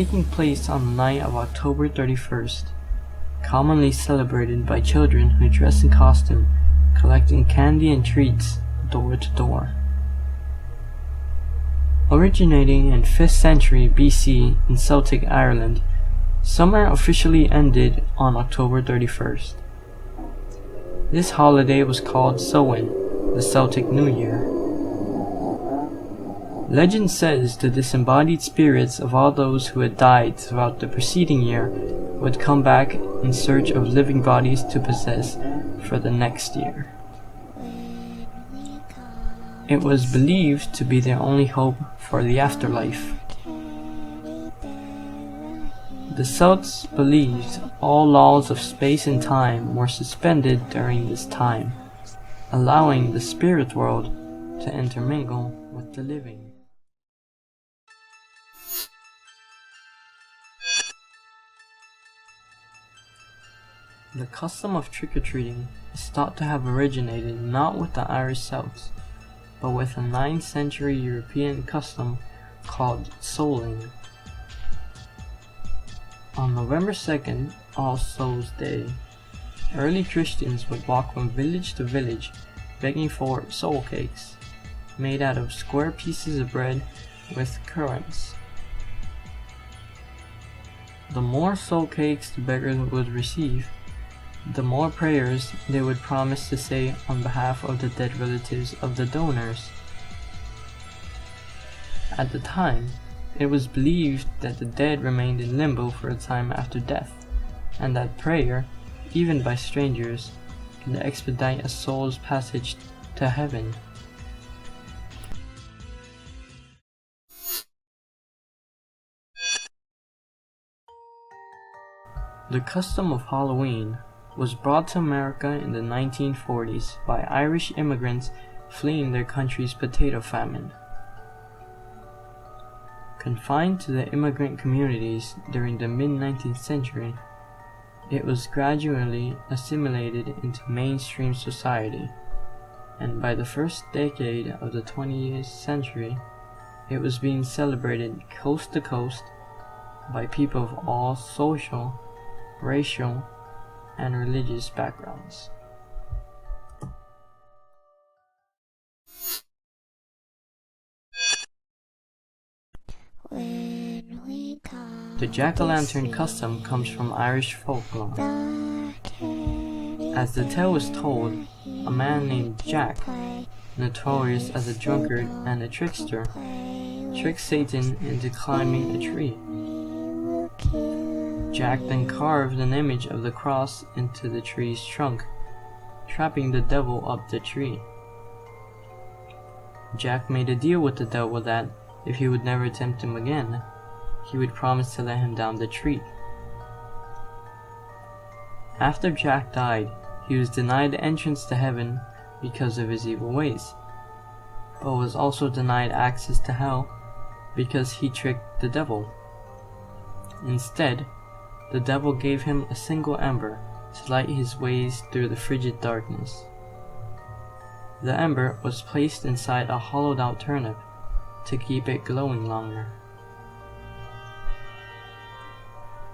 taking place on the night of October 31st, commonly celebrated by children who dress in costume, collecting candy and treats door to door. Originating in 5th century BC in Celtic Ireland, summer officially ended on October 31st. This holiday was called Samhain, the Celtic New Year. Legend says the disembodied spirits of all those who had died throughout the preceding year would come back in search of living bodies to possess for the next year. It was believed to be their only hope for the afterlife. The Celts believed all laws of space and time were suspended during this time, allowing the spirit world to intermingle with the living. The custom of trick-or-treating is thought to have originated not with the Irish Celts, but with a 9th century European custom called souling. On November 2nd, All Souls Day, early Christians would walk from village to village begging for soul cakes, made out of square pieces of bread with currants. The more soul cakes the beggars would receive, the more prayers they would promise to say on behalf of the dead relatives of the donors. At the time, it was believed that the dead remained in limbo for a time after death, and that prayer, even by strangers, can expedite a soul's passage to heaven. The custom of Halloween was brought to America in the 1940s by Irish immigrants fleeing their country's potato famine. Confined to the immigrant communities during the mid-19th century, it was gradually assimilated into mainstream society, and by the first decade of the 20th century, it was being celebrated coast to coast by people of all social, racial, and religious backgrounds. The jack-o'-lantern custom comes from Irish folklore. As the tale was told, a man named Jack, notorious as a drunkard and a trickster, tricked Satan into climbing a tree. Jack then carved an image of the cross into the tree's trunk, trapping the devil up the tree. Jack made a deal with the devil that, if he would never tempt him again, he would promise to let him down the tree. After Jack died, he was denied entrance to heaven because of his evil ways, but was also denied access to hell because he tricked the devil. Instead, the devil gave him a single ember to light his ways through the frigid darkness. The ember was placed inside a hollowed-out turnip to keep it glowing longer.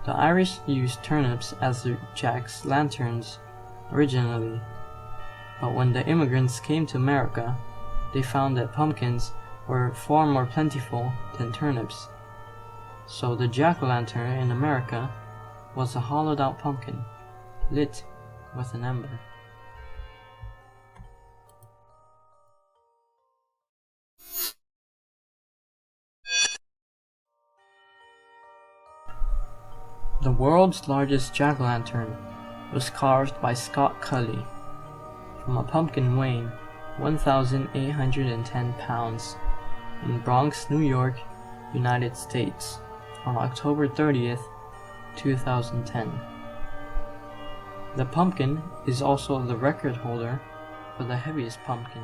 The Irish used turnips as their jack's lanterns originally, but when the immigrants came to America, they found that pumpkins were far more plentiful than turnips. So the jack-o'-lantern in America was a hollowed-out pumpkin, lit with an ember. The world's largest jack-o'-lantern was carved by Scott Cully from a pumpkin weighing 1,810 pounds in Bronx, New York, United States on October 30th, 2010. The pumpkin is also the record holder for the heaviest pumpkin.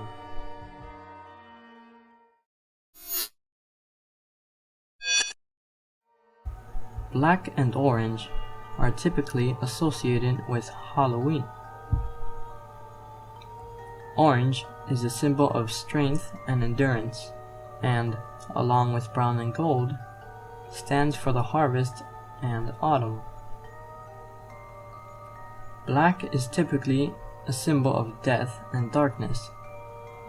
Black and orange are typically associated with Halloween. Orange is a symbol of strength and endurance, and, along with brown and gold, stands for the harvest and autumn. Black is typically a symbol of death and darkness,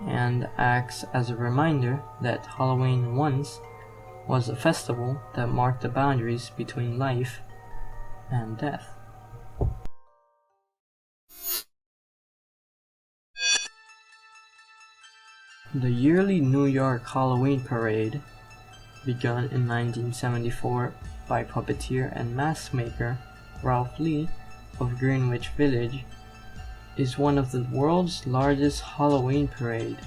and acts as a reminder that Halloween once was a festival that marked the boundaries between life and death. The yearly New York Halloween Parade, begun in 1974 by puppeteer and mask maker Ralph Lee of Greenwich Village, is one of the world's largest Halloween parade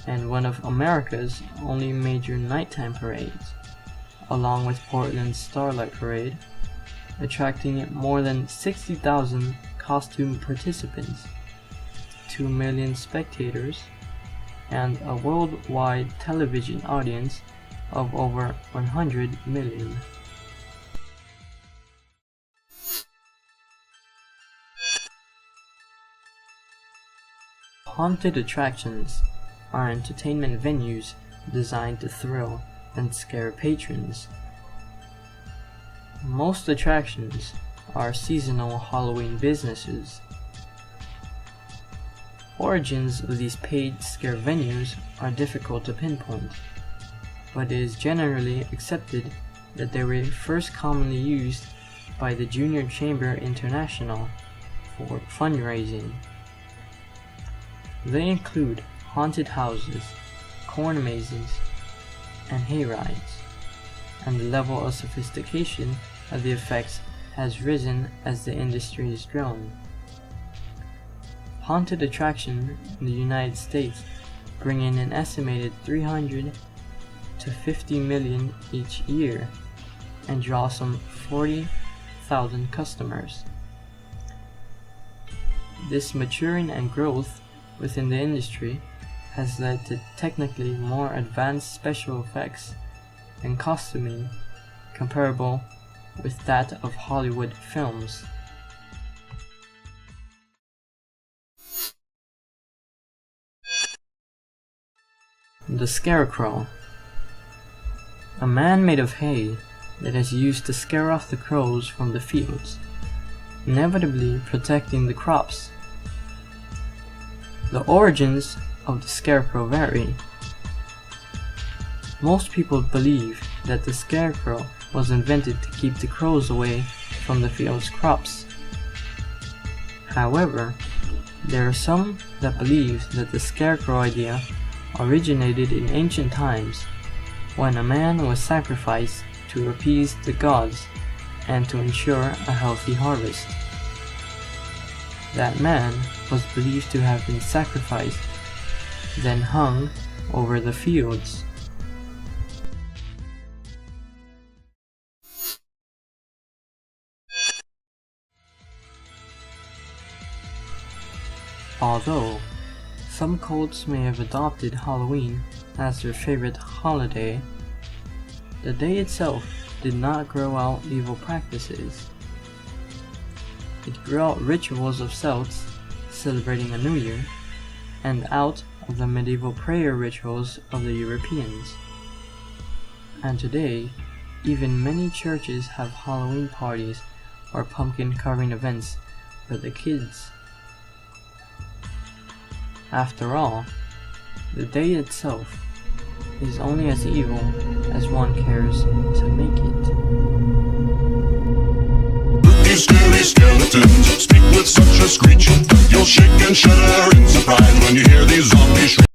and one of America's only major nighttime parades, along with Portland's Starlight Parade, attracting more than 60,000 costume participants, 2 million spectators, and a worldwide television audience of over 100 million. Haunted attractions are entertainment venues designed to thrill and scare patrons. Most attractions are seasonal Halloween businesses. Origins of these paid scare venues are difficult to pinpoint, but it is generally accepted that they were first commonly used by the Junior Chamber International for fundraising. They include haunted houses, corn mazes, and hayrides, and the level of sophistication of the effects has risen as the industry has grown. Haunted attractions in the United States bring in an estimated 300 to 50 million each year and draw some 40,000 customers. This maturing and growth within the industry has led to technically more advanced special effects and costuming comparable with that of Hollywood films. The Scarecrow. A man made of hay that is used to scare off the crows from the fields, inevitably protecting the crops. The origins of the Scarecrow vary. Most people believe that the Scarecrow was invented to keep the crows away from the field's crops. However, there are some that believe that the Scarecrow idea originated in ancient times when a man was sacrificed to appease the gods and to ensure a healthy harvest. That man was believed to have been sacrificed, then hung over the fields. Although some cults may have adopted Halloween as their favorite holiday, the day itself did not grow out evil practices. It grew out rituals of Celts celebrating a new year, and out of the medieval prayer rituals of the Europeans. And today, even many churches have Halloween parties or pumpkin carving events for the kids. After all, the day itself is only as evil as one cares to make it. These scary skeletons speak with such a screech. You'll shake and shudder in surprise when you hear these zombies shriek.